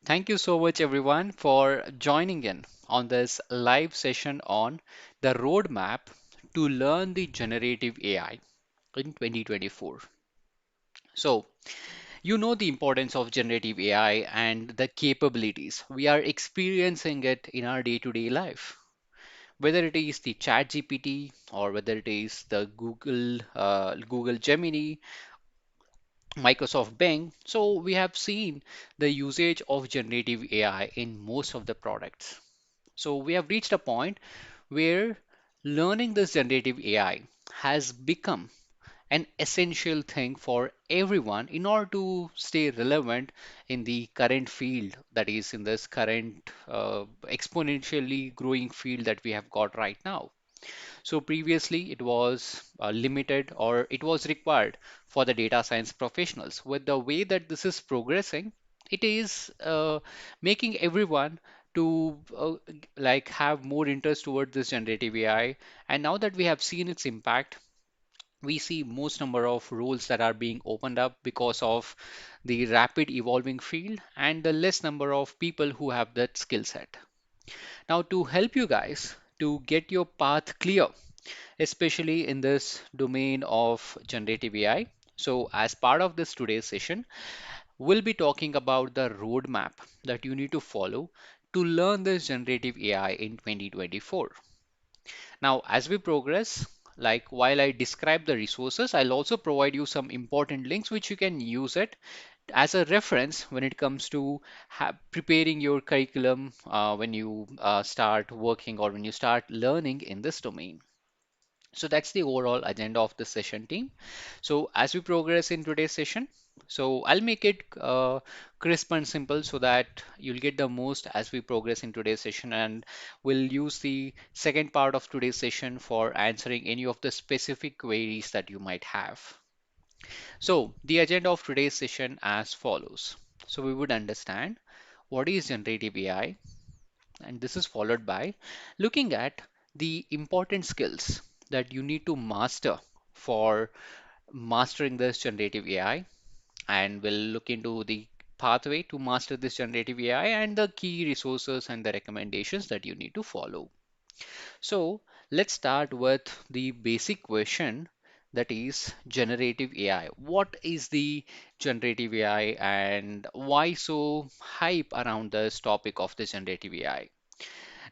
Thank you so much, everyone, for joining in on this live session on the roadmap to learn the generative AI in 2024. So, you know the importance of generative AI and the capabilities. We are experiencing it in our day-to-day life. Whether it is the Chat GPT or whether it is the Google Gemini, Microsoft Bing. So we have seen the usage of generative AI in most of the products. So we have reached a point where learning this generative AI has become an essential thing for everyone in order to stay relevant in the current field, that is in this current exponentially growing field that we have got right now. So previously it was limited, or it was required for the data science professionals. With the way that this is progressing, it is making everyone to like have more interest toward this generative AI. And now that we have seen its impact, we see most number of roles that are being opened up because of the rapid evolving field and the less number of people who have that skill set. Now, to help you guys to get your path clear, especially in this domain of generative AI. So, as part of this today's session, we'll be talking about the roadmap that you need to follow to learn this generative AI in 2024. Now, as we progress, like while I describe the resources, I'll also provide you some important links which you can use it as a reference when it comes to preparing your curriculum when you start working or when you start learning in this domain. So that's the overall agenda of this session, team. So as we progress in today's session, so I'll make it crisp and simple so that you'll get the most as we progress in today's session, and we'll use the second part of today's session for answering any of the specific queries that you might have. So the agenda of today's session as follows. So we would understand what is generative AI, and this is followed by looking at the important skills that you need to master for mastering this generative AI. And we'll look into the pathway to master this generative AI and the key resources and the recommendations that you need to follow. So let's start with the basic question, that is generative AI. What is the generative AI and why so hype around this topic of the generative AI?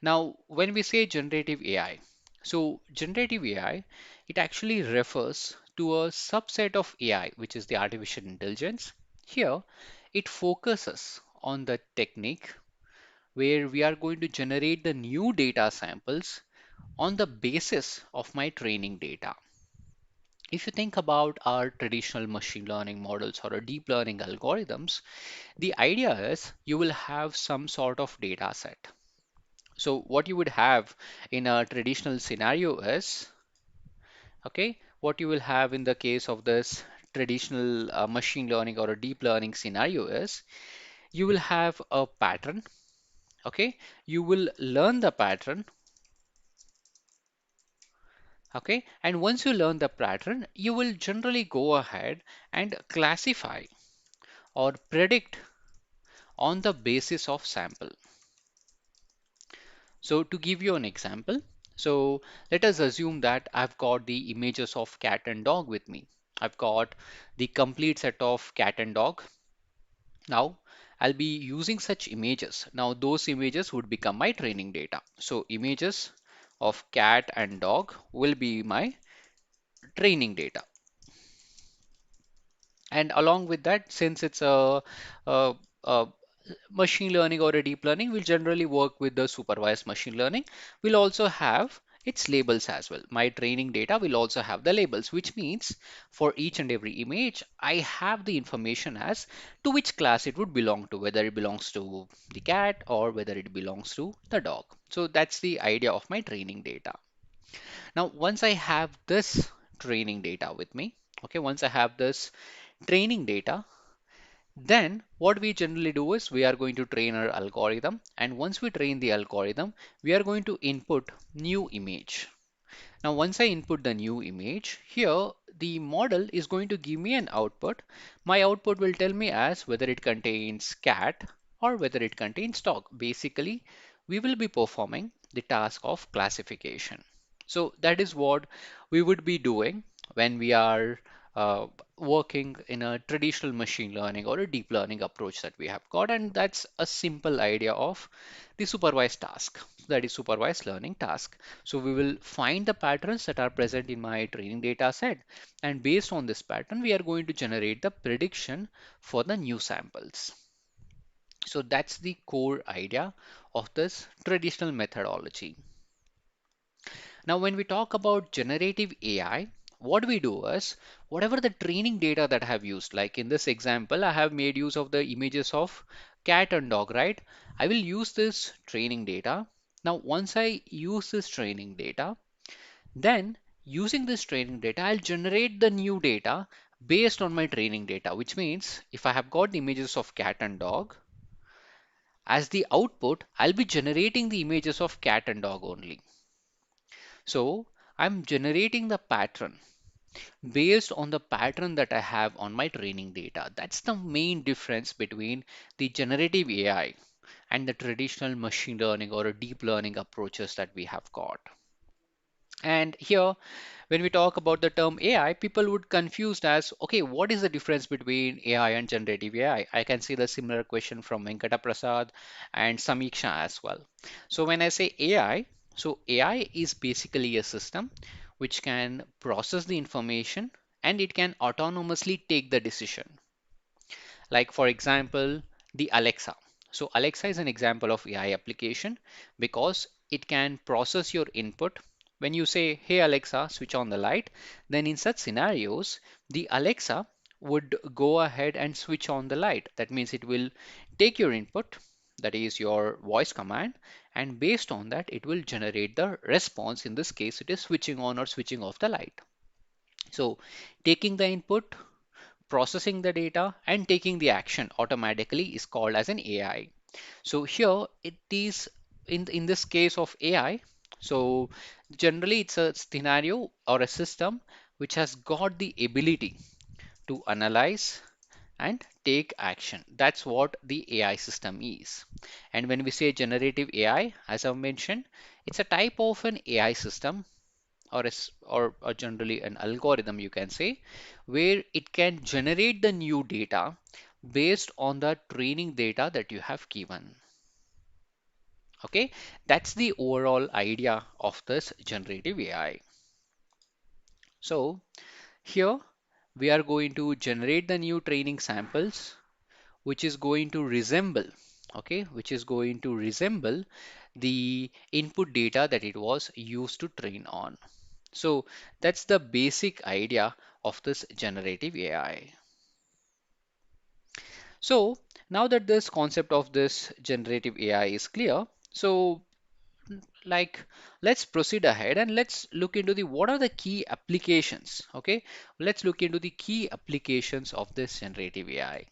Now, when we say generative AI, so generative AI, it actually refers to a subset of AI, which is the artificial intelligence. Here, it focuses on the technique where we are going to generate the new data samples on the basis of my training data. If you think about our traditional machine learning models or a deep learning algorithms, the idea is you will have some sort of data set. So what you would have in a traditional scenario is, okay, what you will have in the case of this traditional machine learning or a deep learning scenario is you will have a pattern, okay, you will learn the pattern, okay, and once you learn the pattern, you will generally go ahead and classify or predict on the basis of sample. So to give you an example, so let us assume that I've got the images of cat and dog with me. I've got the complete set of cat and dog. Now I'll be using such images. Now those images would become my training data. So images of cat and dog will be my training data. And along with that, since it's a machine learning or a deep learning, we'll generally work with the supervised machine learning. We'll also have its labels as well. My training data will also have the labels, which means for each and every image, I have the information as to which class it would belong to, whether it belongs to the cat or whether it belongs to the dog. So that's the idea of my training data. Now, once I have this training data with me, okay, once I have this training data, then what we generally do is we are going to train our algorithm. And once we train the algorithm, we are going to input new image. Now, once I input the new image here, the model is going to give me an output. My output will tell me as whether it contains cat or whether it contains dog. Basically, we will be performing the task of classification. So that is what we would be doing when we are uh, working in a traditional machine learning or a deep learning approach that we have got. And that's a simple idea of the supervised task, that is supervised learning task. So we will find the patterns that are present in my training data set. And based on this pattern, we are going to generate the prediction for the new samples. So that's the core idea of this traditional methodology. Now, when we talk about generative AI, what we do is whatever the training data that I have used, like in this example, I have made use of the images of cat and dog, right? I will use this training data. Now, once I use this training data, then using this training data, I'll generate the new data based on my training data, which means if I have got the images of cat and dog, as the output, I'll be generating the images of cat and dog only. So I'm generating the pattern based on the pattern that I have on my training data. That's the main difference between the generative AI and the traditional machine learning or a deep learning approaches that we have got. And here, when we talk about the term AI, people would confused as, okay, what is the difference between AI and generative AI? I can see the similar question from Venkata Prasad and Samiksha as well. So when I say AI, so AI is basically a system which can process the information and it can autonomously take the decision. Like for example, the Alexa. So Alexa is an example of AI application because it can process your input. When you say, hey Alexa, switch on the light, then in such scenarios, the Alexa would go ahead and switch on the light. That means it will take your input, that is your voice command, and based on that, it will generate the response. In this case, it is switching on or switching off the light. So taking the input, processing the data and taking the action automatically is called as an AI. So here it is in this case of AI. So generally it's a scenario or a system which has got the ability to analyze and take action. That's what the AI system is. And when we say generative AI, as I've mentioned, it's a type of an AI system or generally an algorithm you can say, where it can generate the new data based on the training data that you have given. Okay, that's the overall idea of this generative AI. So here we are going to generate the new training samples which is going to resemble, okay, which is going to resemble the input data that it was used to train on. So that's the basic idea of this generative AI. So now that this concept of this generative AI is clear, so like let's proceed ahead and let's look into the what are the key applications. Okay, let's look into the key applications of this generative AI.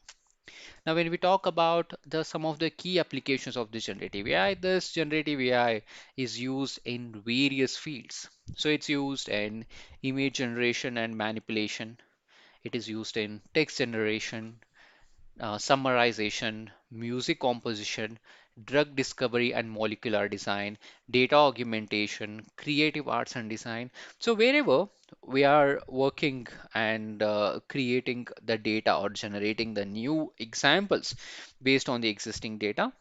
Now, when we talk about the some of the key applications of this generative AI is used in various fields. So it's used in image generation and manipulation. It is used in text generation, summarization, music composition, drug discovery and molecular design, data augmentation, creative arts and design. So wherever we are working and creating the data or generating the new examples based on the existing data,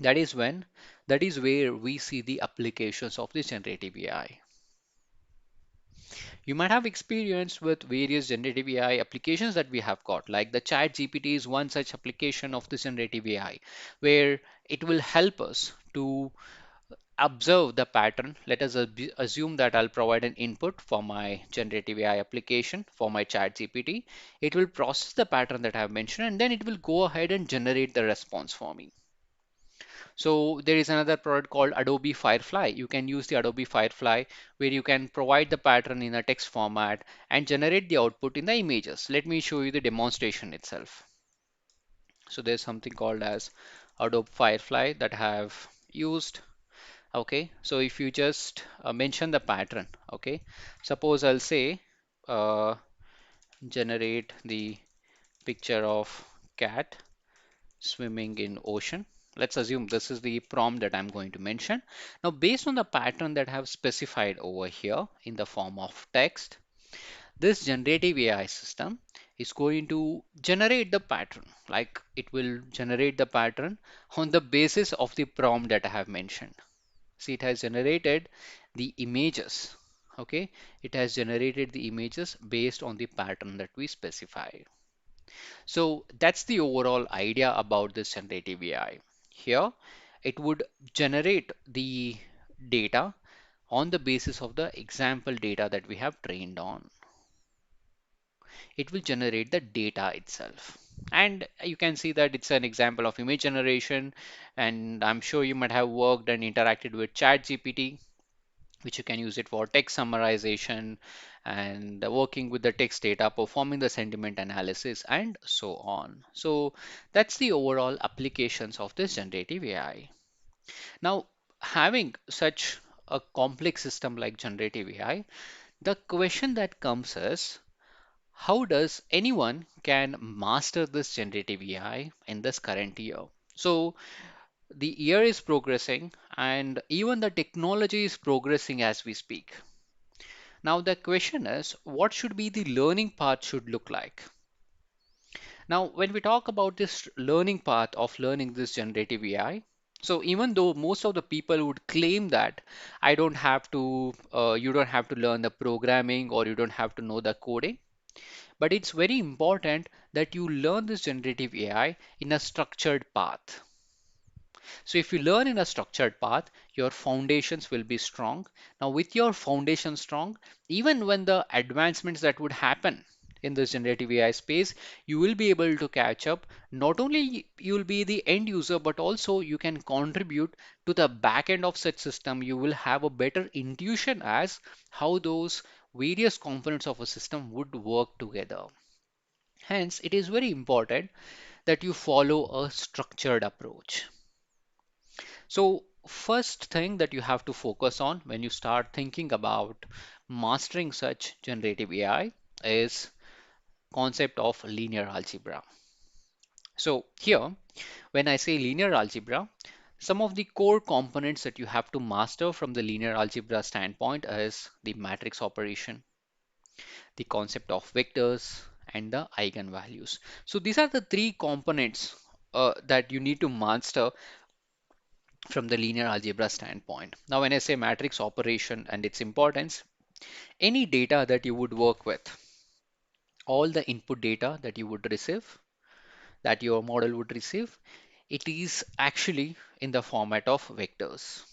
that is when that is where we see the applications of the generative AI. You might have experience with various generative AI applications that we have got, like the Chat GPT is one such application of the generative AI, where it will help us to observe the pattern. Let us assume that I'll provide an input for my generative AI application for my Chat GPT. It will process the pattern that I have mentioned, and then it will go ahead and generate the response for me. So there is another product called Adobe Firefly. You can use the Adobe Firefly where you can provide the pattern in a text format and generate the output in the images. Let me show you the demonstration itself. So there's something called as Adobe Firefly that I have used. Okay, so if you just mention the pattern, okay, suppose I'll say uh, generate the picture of cat swimming in ocean. Let's assume this is the prompt that I'm going to mention. Now, based on the pattern that I have specified over here in the form of text, this generative AI system is going to generate the pattern. Like it will generate the pattern on the basis of the prompt that I have mentioned. See, it has generated the images. Okay, it has generated the images based on the pattern that we specify. So that's the overall idea about this generative AI. Here, it would generate the data on the basis of the example data that we have trained on. It will generate the data itself. And you can see that it's an example of image generation. And I'm sure you might have worked and interacted with ChatGPT, which you can use it for text summarization and working with the text data, performing the sentiment analysis, and so on. So that's the overall applications of this generative AI. Now, having such a complex system like generative AI, the question that comes is, how does anyone can master this generative AI in this current year? So the year is progressing and even the technology is progressing as we speak. Now the question is, what should be the learning path should look like? Now, when we talk about this learning path of learning this generative AI, so even though most of the people would claim that you don't have to learn the programming or you don't have to know the coding, but it's very important that you learn this generative AI in a structured path. So if you learn in a structured path, your foundations will be strong. Now, with your foundation strong, even when the advancements that would happen in this generative AI space, you will be able to catch up. Not only you will be the end user, but also you can contribute to the back end of such system. You will have a better intuition as how those various components of a system would work together. Hence, it is very important that you follow a structured approach. So first thing that you have to focus on when you start thinking about mastering such generative AI is concept of linear algebra. So here, when I say linear algebra, some of the core components that you have to master from the linear algebra standpoint is the matrix operation, the concept of vectors, and the eigenvalues. So these are the three components that you need to master from the linear algebra standpoint. Now, when I say matrix operation and its importance, any data that you would work with, all the input data that you would receive, that your model would receive, it is actually in the format of vectors.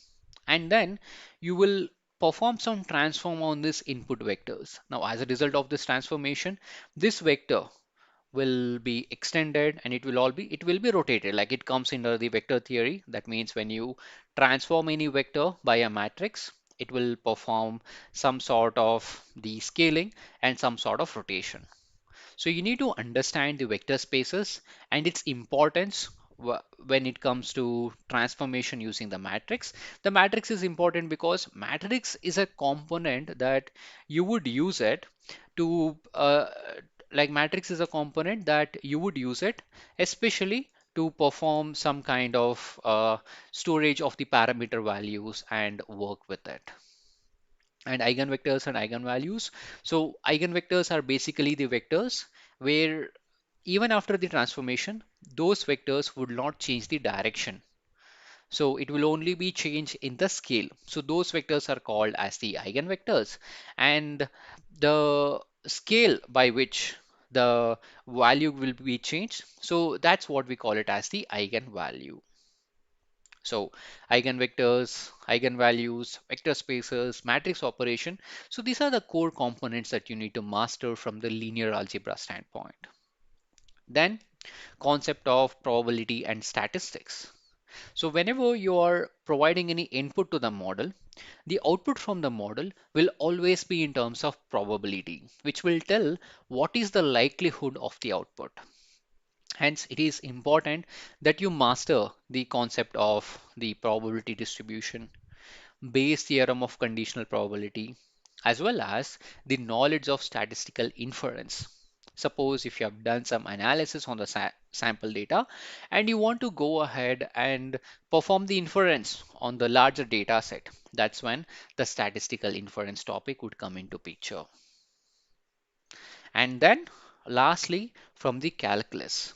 And then you will perform some transform on this input vectors. Now, as a result of this transformation, this vector will be extended and it will be rotated, like it comes under the vector theory. That means when you transform any vector by a matrix, it will perform some sort of the scaling and some sort of rotation. So you need to understand the vector spaces and its importance when it comes to transformation using the matrix. The matrix is important because matrix is a component that you would use it to like matrix is a component that you would use it especially to perform some kind of storage of the parameter values and work with it. And eigenvectors and eigenvalues. So eigenvectors are basically the vectors where even after the transformation, those vectors would not change the direction. So it will only be changed in the scale. So those vectors are called as the eigenvectors. And the scale by which the value will be changed, so that's what we call it as the eigenvalue. So eigenvectors, eigenvalues, vector spaces, matrix operation. So these are the core components that you need to master from the linear algebra standpoint. Then concept of probability and statistics. So whenever you are providing any input to the model, the output from the model will always be in terms of probability, which will tell what is the likelihood of the output. Hence, it is important that you master the concept of the probability distribution, Bayes' theorem of conditional probability, as well as the knowledge of statistical inference. Suppose if you have done some analysis on the sample data, and you want to go ahead and perform the inference on the larger data set. That's when the statistical inference topic would come into picture. And then lastly, from the calculus,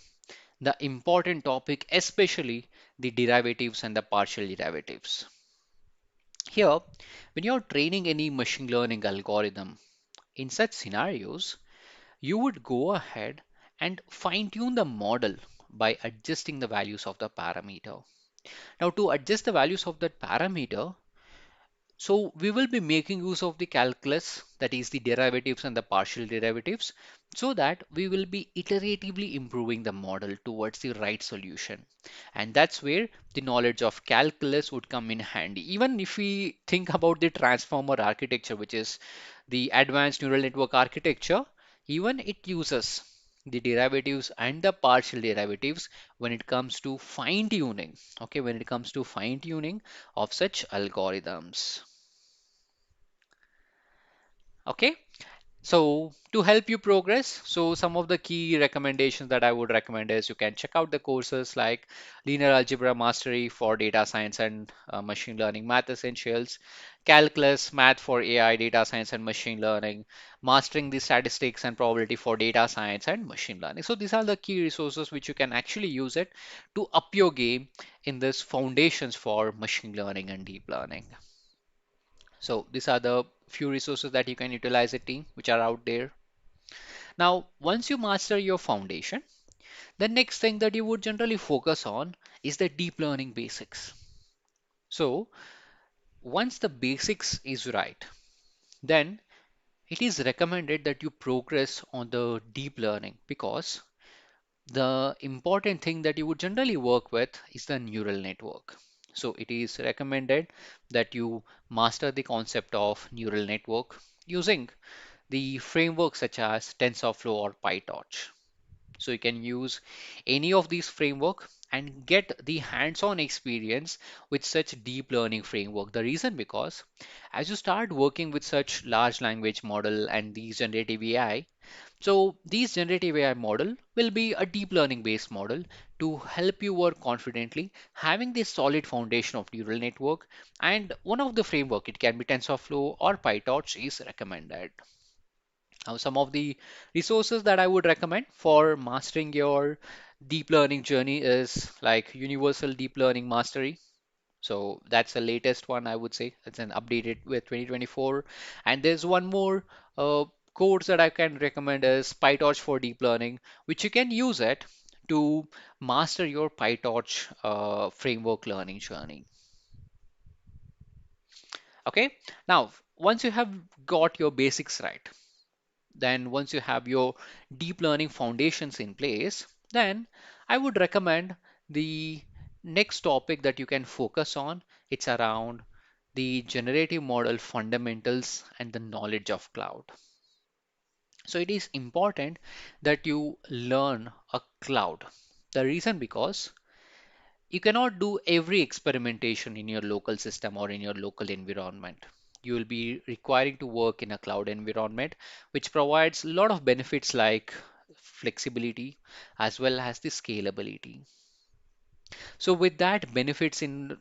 the important topic, especially the derivatives and the partial derivatives. Here, when you're training any machine learning algorithm, in such scenarios, you would go ahead and fine tune the model by adjusting the values of the parameter. Now, to adjust the values of that parameter, so we will be making use of the calculus, that is the derivatives and the partial derivatives, so that we will be iteratively improving the model towards the right solution. And that's where the knowledge of calculus would come in handy. Even if we think about the transformer architecture, which is the advanced neural network architecture, even it uses the derivatives and the partial derivatives when it comes to fine tuning. Okay, when it comes to fine tuning of such algorithms. Okay, so to help you progress, so some of the key recommendations that I would recommend is you can check out the courses like Linear Algebra Mastery for Data Science and Machine Learning Math Essentials, Calculus Math for AI, Data Science and Machine Learning, Mastering the Statistics and Probability for Data Science and Machine Learning. So these are the key resources which you can actually use it to up your game in this foundations for machine learning and deep learning. So these are the few resources that you can utilize it team, which are out there. Now, once you master your foundation, the next thing that you would generally focus on is the deep learning basics. So once the basics is right, then it is recommended that you progress on the deep learning, because the important thing that you would generally work with is the neural network. So it is recommended that you master the concept of neural network using the frameworks such as TensorFlow or PyTorch. So you can use any of these framework and get the hands-on experience with such deep learning framework. The reason because as you start working with such large language model and these generative AI, so these generative AI model will be a deep learning based model to help you work confidently, having this solid foundation of neural network. And one of the framework, it can be TensorFlow or PyTorch, is recommended. Now, some of the resources that I would recommend for mastering your deep learning journey is like Universal Deep Learning Mastery. So that's the latest one, I would say. It's an updated with 2024. And there's one more course that I can recommend is PyTorch for Deep Learning, which you can use it to master your PyTorch framework learning journey. Okay. Now, once you have got your basics right, then once you have your deep learning foundations in place, then I would recommend the next topic that you can focus on. It's around the generative model fundamentals and the knowledge of cloud. So it is important that you learn a cloud. The reason because you cannot do every experimentation in your local system or in your local environment. You will be requiring to work in a cloud environment, which provides a lot of benefits like flexibility as well as the scalability. So with that benefits in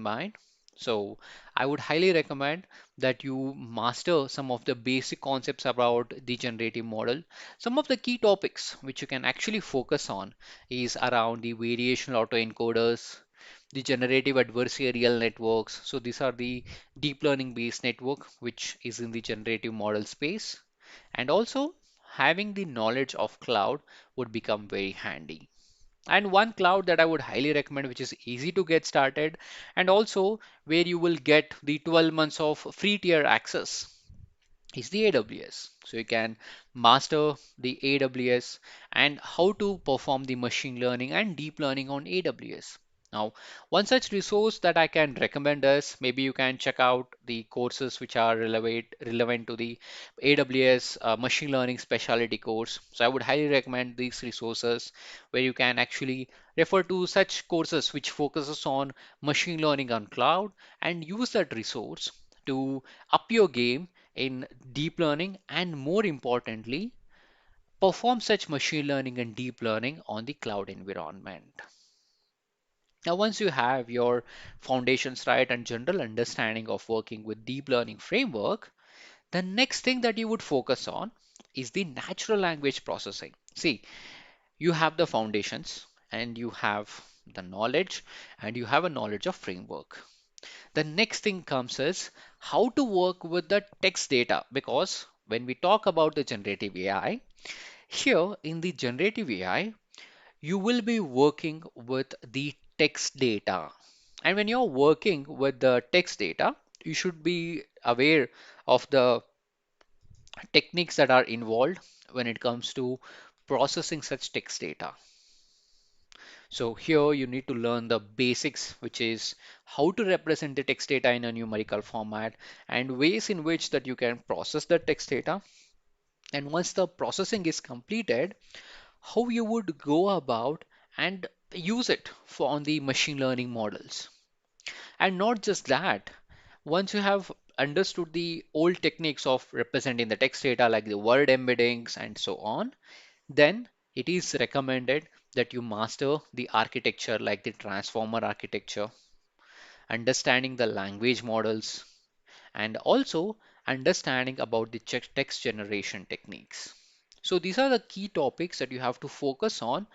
mind, so I would highly recommend that you master some of the basic concepts about the generative model. Some of the key topics which you can actually focus on is around the variational autoencoders, the generative adversarial networks. So these are the deep learning based network which is in the generative model space. And also having the knowledge of cloud would become very handy. And one cloud that I would highly recommend, which is easy to get started, and also where you will get the 12 months of free tier access, is the AWS. So you can master the AWS and how to perform the machine learning and deep learning on AWS. Now, one such resource that I can recommend is maybe you can check out the courses which are relevant to the AWS machine learning specialty course. So I would highly recommend these resources where you can actually refer to such courses which focuses on machine learning on cloud and use that resource to up your game in deep learning and more importantly, perform such machine learning and deep learning on the cloud environment. Now, once you have your foundations right and general understanding of working with deep learning framework, the next thing that you would focus on is the natural language processing. See, you have the foundations and you have the knowledge and you have a knowledge of framework. The next thing comes is how to work with the text data, because when we talk about the generative AI, here in the generative AI, you will be working with the text data. And when you're working with the text data, you should be aware of the techniques that are involved when it comes to processing such text data. So here you need to learn the basics, which is how to represent the text data in a numerical format and ways in which that you can process the text data. And once the processing is completed, how you would go about and use it for on the machine learning models. And not just that, once you have understood the old techniques of representing the text data like the word embeddings and so on, then it is recommended that you master the architecture like the transformer architecture, understanding the language models, and also understanding about the text generation techniques. So these are the key topics that you have to focus on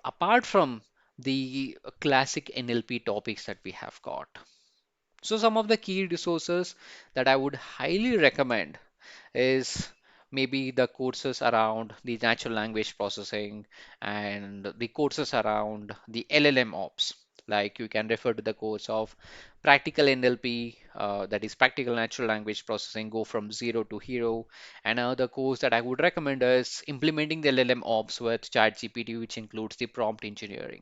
apart from the classic NLP topics that we have got. So some of the key resources that I would highly recommend is maybe the courses around the natural language processing and the courses around the LLM ops. Like you can refer to the course of practical NLP, that is practical natural language processing, go from zero to hero. And another course that I would recommend is implementing the LLM ops with ChatGPT, which includes the prompt engineering.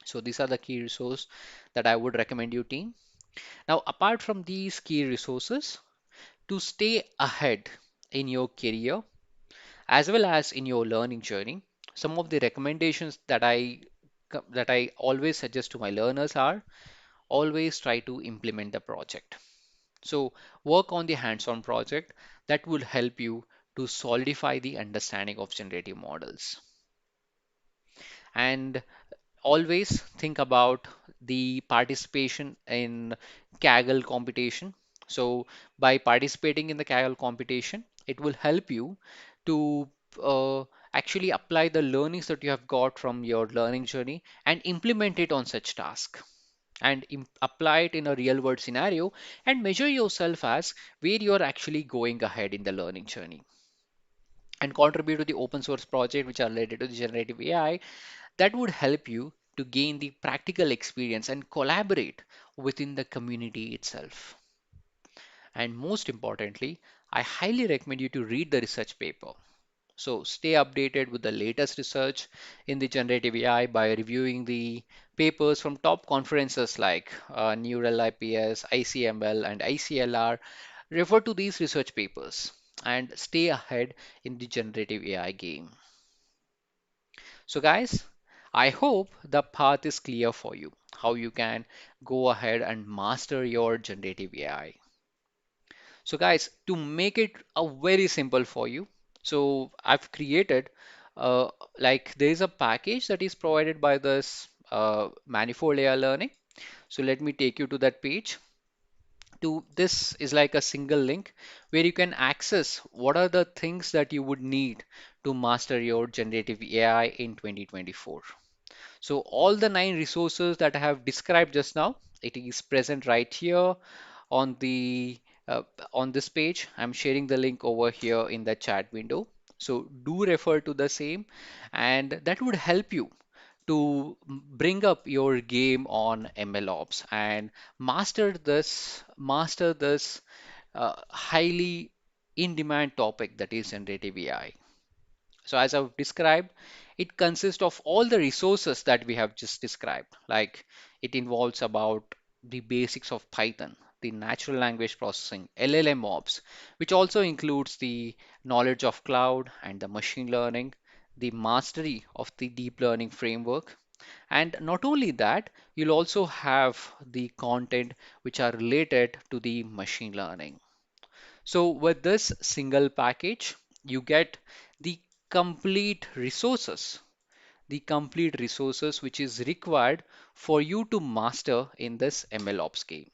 So these are the key resources that I would recommend you, team. Now, apart from these key resources, to stay ahead in your career as well as in your learning journey, some of the recommendations that I always suggest to my learners are always try to implement the project. So work on the hands-on project that will help you to solidify the understanding of generative models. And always think about the participation in Kaggle competition. So by participating in the Kaggle competition, it will help you to actually apply the learnings that you have got from your learning journey and implement it on such task and apply it in a real world scenario and measure yourself as where you're actually going ahead in the learning journey and contribute to the open source project which are related to the generative AI that would help you to gain the practical experience and collaborate within the community itself. And most importantly, I highly recommend you to read the research paper. So stay updated with the latest research in the generative AI by reviewing the papers from top conferences like Neural IPS, ICML, and ICLR. Refer to these research papers and stay ahead in the generative AI game. So guys, I hope the path is clear for you, how you can go ahead and master your generative AI. So guys, to make it a very simple for you, so I've created like there is a package that is provided by this manifold AI learning. So let me take you to that page. To this is like a single link where you can access what are the things that you would need to master your generative AI in 2024. So all the 9 resources that I have described just now, it is present right here on the on this page. I'm sharing the link over here in the chat window. So do refer to the same, and that would help you to bring up your game on MLOps and master this highly in-demand topic that is generative AI. So as I've described, it consists of all the resources that we have just described. Like it involves about the basics of Python, the natural language processing, LLM ops, which also includes the knowledge of cloud and the machine learning, the mastery of the deep learning framework. And not only that, you'll also have the content which are related to the machine learning. So with this single package, you get the complete resources, the complete resources which is required for you to master in this ML ops game.